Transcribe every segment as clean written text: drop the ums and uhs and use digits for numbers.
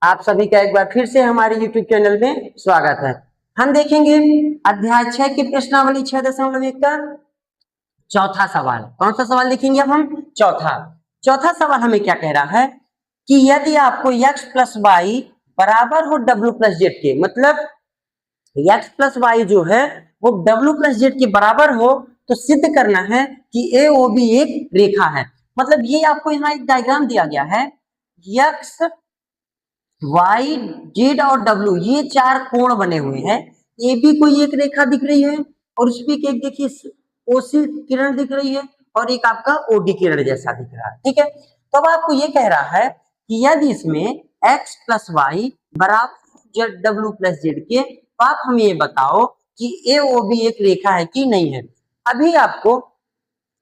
आप सभी का एक बार फिर से हमारे YouTube चैनल में स्वागत है। हम देखेंगे अध्याय 6 की प्रश्नावली 6.1 का चौथा सवाल। कौन सा सवाल देखेंगे अब हम? चौथा सवाल हमें क्या कह रहा है कि यदि आपको x प्लस वाई बराबर हो w प्लस जेड के, मतलब x प्लस वाई जो है वो w प्लस जेड के बराबर हो, तो सिद्ध करना है कि ए ओ बी एक रेखा है। मतलब ये आपको यहाँ एक डायग्राम दिया गया है, x वाई जेड और डब्ल्यू ये चार कोण बने हुए हैं। ए बी को एक रेखा दिख रही है और उस पर एक देखिए ओसी किरण दिख रही है और एक आपका ओडी किरण जैसा दिख रहा है। ठीक है, तो अब आपको ये कह रहा है कि यदि इसमें एक्स प्लस वाई बराबर जेड डब्ल्यू प्लस जेड के, तो आप हमें ये बताओ कि ए ओ बी एक रेखा है कि नहीं है। अभी आपको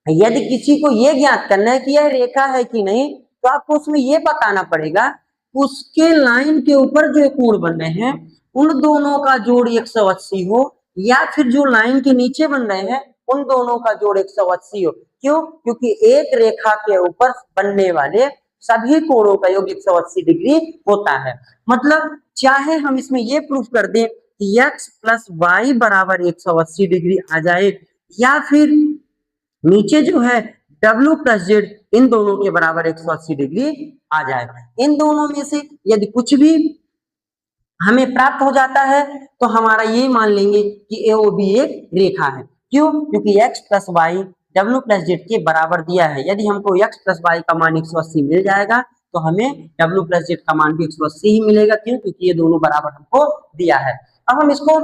यदि किसी को ये ज्ञात करना है कि यह रेखा है कि नहीं, तो आपको उसमें ये बताना पड़ेगा उसके लाइन के ऊपर जो कोण बन रहे हैं उन दोनों का जोड़ 180 हो, या फिर जो लाइन के नीचे बन रहे हैं उन दोनों का जोड़ 180 हो। क्यों? क्योंकि एक रेखा के ऊपर बनने वाले सभी कोणों का योग 180 डिग्री होता है। मतलब चाहे हम इसमें ये प्रूफ कर दें कि x प्लस वाई बराबर 180 डिग्री आ जाए, या फिर नीचे जो है W प्लस जेड इन दोनों के बराबर 180 डिग्री आ जाए। इन दोनों में से यदि कुछ भी हमें प्राप्त हो जाता है तो हमारा ये मान लेंगे कि AOB एक रेखा है। क्यों? क्योंकि x plus Y W plus Z के बराबर दिया है। यदि हमको x प्लस वाई का मान 180 मिल जाएगा तो हमें W प्लस जेड का मान भी 180 ही मिलेगा। क्यों? क्योंकि ये दोनों बराबर हमको दिया है। अब हम इसको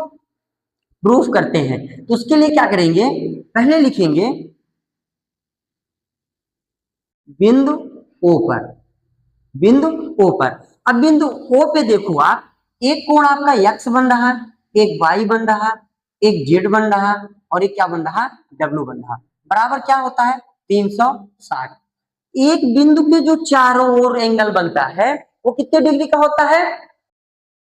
प्रूफ करते हैं, तो उसके लिए क्या करेंगे, पहले लिखेंगे बिंदु O पर, बिंदु O पर। अब बिंदु O पे देखो आप, एक कोण आपका x बन रहा, एक y बन रहा, एक z बन रहा और एक क्या बन रहा, w बन रहा। बराबर क्या होता है 360। एक बिंदु के जो चारों ओर एंगल बनता है वो कितने डिग्री का होता है,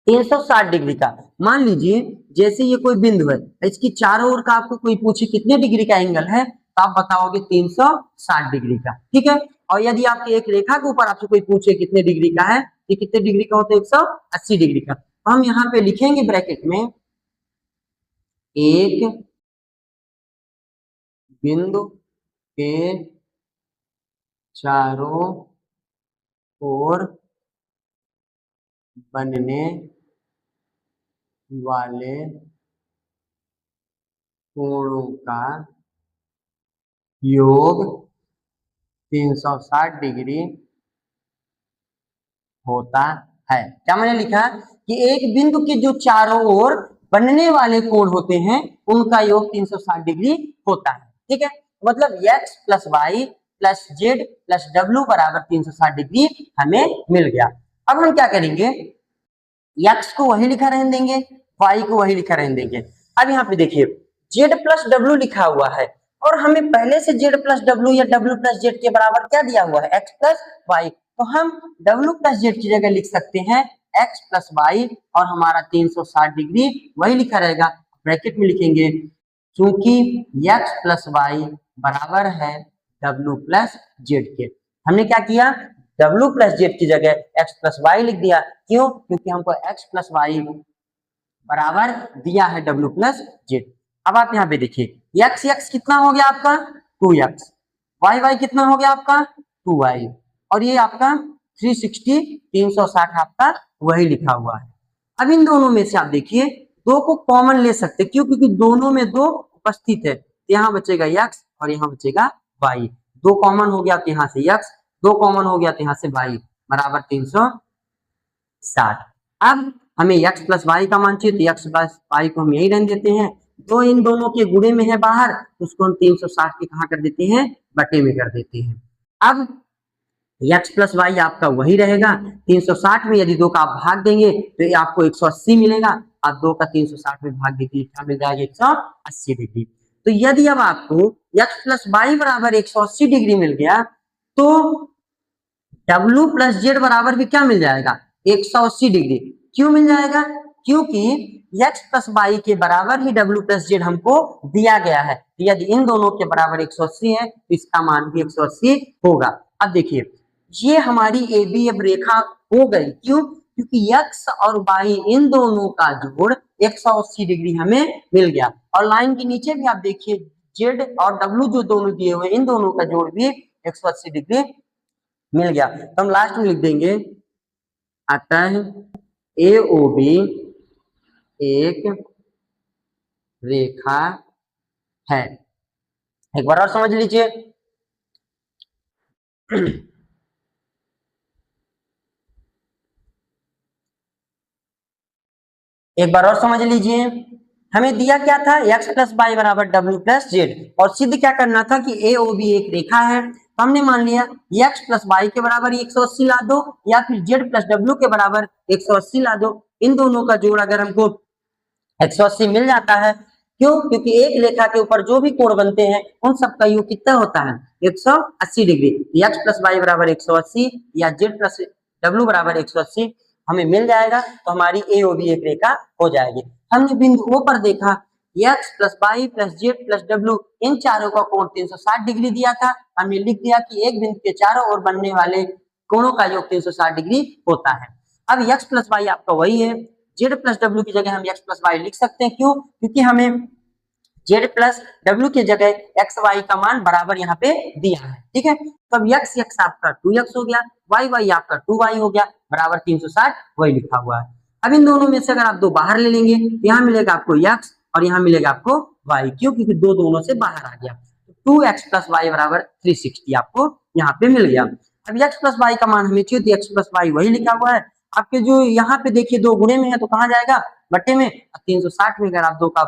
360 डिग्री का। मान लीजिए जैसे ये कोई बिंदु है, इसकी चारों ओर का आपको कोई पूछे कितने डिग्री का एंगल है, तो आप बताओगे 360 डिग्री का। ठीक है, और यदि आपकी एक रेखा के ऊपर आपसे कोई पूछे कितने डिग्री का है, ये कितने डिग्री का होता है, 180 डिग्री का। तो हम यहाँ पे लिखेंगे ब्रैकेट में एक बिंदु के चारों ओर बनने वाले कोणों का योग 360 डिग्री होता है। क्या मैंने लिखा कि एक बिंदु के जो चारों ओर बनने वाले कोण होते हैं उनका योग 360 डिग्री होता है। ठीक है, मतलब x plus Y plus Z plus W बराबर 360 डिग्री हमें मिल गया। अब हम क्या करेंगे, x को वही लिखा रहने देंगे, y को वही लिखा रहने देंगे। अब यहाँ पे देखिए z प्लस डब्ल्यू लिखा हुआ है और हमें पहले से z प्लस डब्ल्यू या w प्लस जेड के बराबर क्या दिया हुआ है, x प्लस वाई। तो हम w प्लस जेड की जगह लिख सकते हैं x प्लस वाई और हमारा 360 डिग्री वही लिखा रहेगा। ब्रैकेट में लिखेंगे क्योंकि x प्लस वाई बराबर है w प्लस जेड के। हमने क्या किया, w प्लस जेड की जगह x प्लस वाई लिख दिया। क्यों? क्योंकि हमको x प्लस वाई बराबर दिया है w प्लस जेड। अब आप यहाँ पे देखिए x x कितना हो गया आपका 2x, y y कितना हो गया आपका 2y, और ये आपका 360 360 आपका वही लिखा हुआ है। अब इन दोनों में से आप देखिए दो को कॉमन ले सकते, क्यों? क्योंकि दोनों में दो उपस्थित है, यहाँ बचेगा x और यहाँ बचेगा y। दो कॉमन हो गया तो यहाँ से x, दो कॉमन हो गया तो यहाँ से y बराबर 360। अब हमें x प्लस वाई का मान चाहिए तो x प्लस वाई को हम यही रहने देते हैं। जो इन दोनों के गुणे में है बाहर उसको हम 360 के कहाँ कर देते हैं, बटे में कर देते हैं। अब x प्लस वाई आपका वही रहेगा, 360 में यदि दो का आप भाग देंगे तो ये आपको 180 मिलेगा। आप दो का 360 में भाग देंगे क्या मिल जाएगा, 180 डिग्री। तो यदि अब आपको x प्लस वाई बराबर 180 डिग्री मिल गया तो W प्लस जेड बराबर भी क्या मिल जाएगा, 180 डिग्री। क्यों मिल जाएगा? क्योंकि x प्लस वाई के बराबर ही W प्लस जेड हमको दिया गया है। यदि इन दोनों के बराबर 180 है तो इसका मान भी 180 होगा। अब देखिए ये हमारी AB अब रेखा हो गई। क्यों? क्योंकि x और y इन दोनों का जोड़ 180 डिग्री हमें मिल गया। और लाइन के नीचे भी आप देखिए z और w जो दोनों दिए हुए इन दोनों का जोड़ भी 180 डिग्री मिल गया। तो हम लास्ट में लिख देंगे अतः AOB एक रेखा है। एक बार और समझ लीजिए। एक बार और समझ लीजिए, हमें दिया क्या था x प्लस वाई बराबर w प्लस जेड, और सिद्ध क्या करना था कि AOB एक रेखा है। तो हमने मान लिया x प्लस वाई के बराबर 180 ला दो या फिर z प्लस w के बराबर 180 ला दो। इन दोनों का जोड़ अगर हमको 180 मिल जाता है, क्यों? क्योंकि एक रेखा के ऊपर जो भी कोण बनते हैं उन सब का योग कितना होता है 180 डिग्री। x प्लस वाई बराबर 180 या z प्लस w बराबर 180 हमें मिल जाएगा, तो हमारी AOB एक रेखा हो जाएगी। हमने बिंदु O पर देखा x plus Y plus Z plus W इन चारों का कोण 360 डिग्री दिया था। हमने लिख दिया कि एक बिंदु के चारों ओर बनने वाले कोणों का योग 360 डिग्री होता है। अब x प्लस वाई आपका वही है, जेड प्लस डब्ल्यू की जगह हम x प्लस वाई लिख सकते हैं। क्यों? क्योंकि हमें जेड प्लस डब्ल्यू की जगह एक्स वाई का मान बराबर यहाँ पे दिया है। ठीक है, तो अब x x आपका 2x हो गया, y y आपका 2y हो गया, बराबर 360 वही लिखा हुआ है। अब इन दोनों में से अगर आप दो बाहर ले लेंगे तो यहाँ मिलेगा आपको x और यहाँ मिलेगा आपको y। क्यों? क्योंकि दो दोनों से बाहर आ गया। 2x प्लस वाई बराबर 360 आपको यहाँ पे मिल गया। अब x प्लस वाई का मान हमें चाहिए, तो x प्लस वाई वही लिखा हुआ है। आपके जो यहाँ पे देखिए दो गुणे में है तो कहाँ जाएगा? बट्टे में। 360 में अगर आप दो का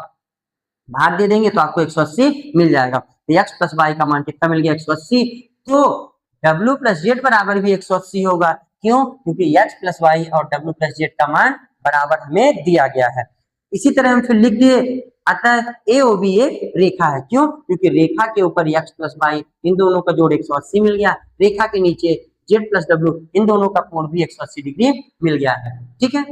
भाग दे देंगे तो आपको 180 मिल जाएगा। तो x प्लस वाई का मान कितना मिल गया? 180। तो w प्लस जेड बराबर भी 180 होगा। क्यों? क्योंकि x प्लस वाई और w प्लस जेड का मान बराबर हमें दिया गया है। इसी तरह हम फिर लिख दिए अतः AOB एक रेखा है। क्यों? क्योंकि रेखा के ऊपर x प्लस वाई इन दोनों का जोड़ 180 मिल गया, रेखा के नीचे z प्लस w इन दोनों का कोण भी 180 डिग्री मिल गया है। ठीक है।